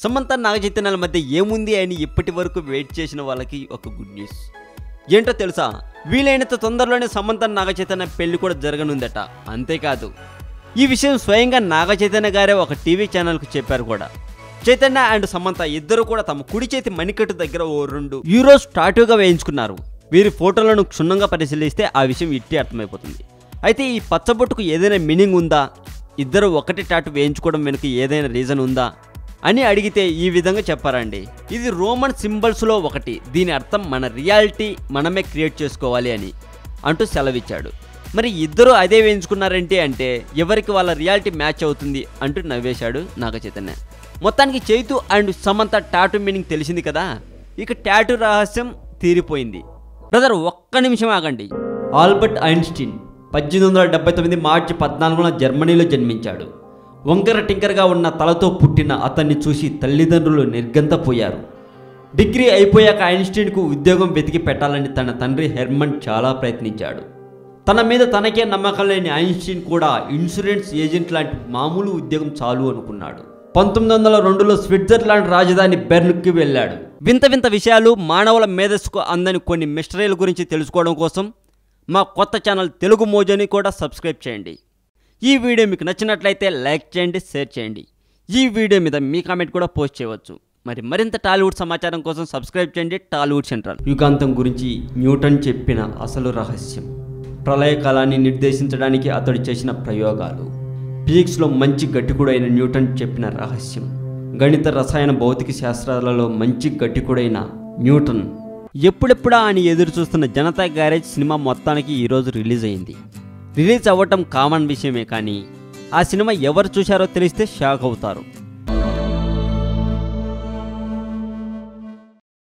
సమంత నాగచైతన్యాల మధ్య ఏముంది అని ఇప్పటి వరకు వెయిట్ చేసిన వాళ్ళకి ఒక గుడ్ న్యూస్. ఏంటో తెలుసా, వీలైనంత తొందరలోనే సమంత నాగచైతన్య పెళ్లి కూడా జరగనుందట. అంతేకాదు, ఈ విషయం స్వయంగా నాగచైతన్య గారే ఒక టీవీ ఛానల్కు చెప్పారు కూడా. చైతన్య అండ్ సమంత ఇద్దరు కూడా తమ కుడి చేతి మణికట్టు దగ్గర ఓ 2 యూరోస్ టాటూగా వేయించుకున్నారు. వీరి ఫోటోలను క్షుణ్ణంగా పరిశీలిస్తే ఆ విషయం ఇట్టే అర్థమైపోతుంది. అయితే ఈ పచ్చబొట్టుకు ఏదైనా మీనింగ్ ఉందా, ఇద్దరు ఒకటి టాటూ వేయించుకోవడం వెనుక ఏదైనా రీజన్ ఉందా అని అడిగితే ఈ విధంగా చెప్పారండి. ఇది రోమన్ సింబల్స్లో ఒకటి, దీని అర్థం మన రియాలిటీ మనమే క్రియేట్ చేసుకోవాలి అని అంటూ సెలవిచ్చాడు. మరి ఇద్దరు అదే వేయించుకున్నారంటే అంటే ఎవరికి వాళ్ళ రియాలిటీ మ్యాచ్ అవుతుంది అంటూ నవ్వేశాడు నాగచైతన్య. మొత్తానికి Chaitu and Samantha tattoo meaning తెలిసింది కదా, ఇక టాటూ రహస్యం తీరిపోయింది. బ్రదర్ ఒక్క నిమిషం ఆగండి. ఆల్బర్ట్ ఐన్స్టీన్ 1879 మార్చి 14న జర్మనీలో జన్మించాడు. వంకర టింకరగా ఉన్న తలతో పుట్టిన అతన్ని చూసి తల్లిదండ్రులు నిర్గంతపోయారు. డిగ్రీ అయిపోయాక ఐన్స్టీన్కు ఉద్యోగం వెతికి పెట్టాలని తన తండ్రి హెర్మన్ చాలా ప్రయత్నించాడు. తన మీద తనకే నమ్మకం లేని ఐన్స్టీన్ కూడా ఇన్సూరెన్స్ ఏజెంట్ లాంటి మామూలు ఉద్యోగం చాలు అనుకున్నాడు. 1902లో స్విట్జర్లాండ్ రాజధాని బెర్న్కి వెళ్ళాడు. వింత వింత విషయాలు, మానవుల మేధస్సుకు అందని కొన్ని మిస్టరీల గురించి తెలుసుకోవడం కోసం మా కొత్త ఛానల్ తెలుగు మోజోని కూడా సబ్స్క్రైబ్ చేయండి. ఈ వీడియో మీకు నచ్చినట్లయితే లైక్ చేయండి, షేర్ చేయండి. ఈ వీడియో మీద మీ కామెంట్ కూడా పోస్ట్ చేయవచ్చు. మరింత టాలీవుడ్ సమాచారం కోసం సబ్స్క్రైబ్ చేయండి టాలీవుడ్ సెంట్రల్. యుగాంతం గురించి న్యూటన్ చెప్పిన అసలు రహస్యం, ప్రళయకాలాన్ని నిర్దేశించడానికి అతడు చేసిన ప్రయోగాలు, ఫిజిక్స్లో మంచి గట్టికుడైన న్యూటన్ చెప్పిన రహస్యం, గణిత రసాయన భౌతిక శాస్త్రాలలో మంచి గట్టికుడైన న్యూటన్. ఎప్పుడెప్పుడా అని ఎదురు చూస్తున్న జనతా గ్యారేజ్ సినిమా మొత్తానికి ఈరోజు రిలీజ్ అయింది. రిలీజ్ అవ్వటం కామన్ విషయమే, కానీ ఆ సినిమా ఎవరు చూశారో తెలిస్తే షాక్ అవుతారు.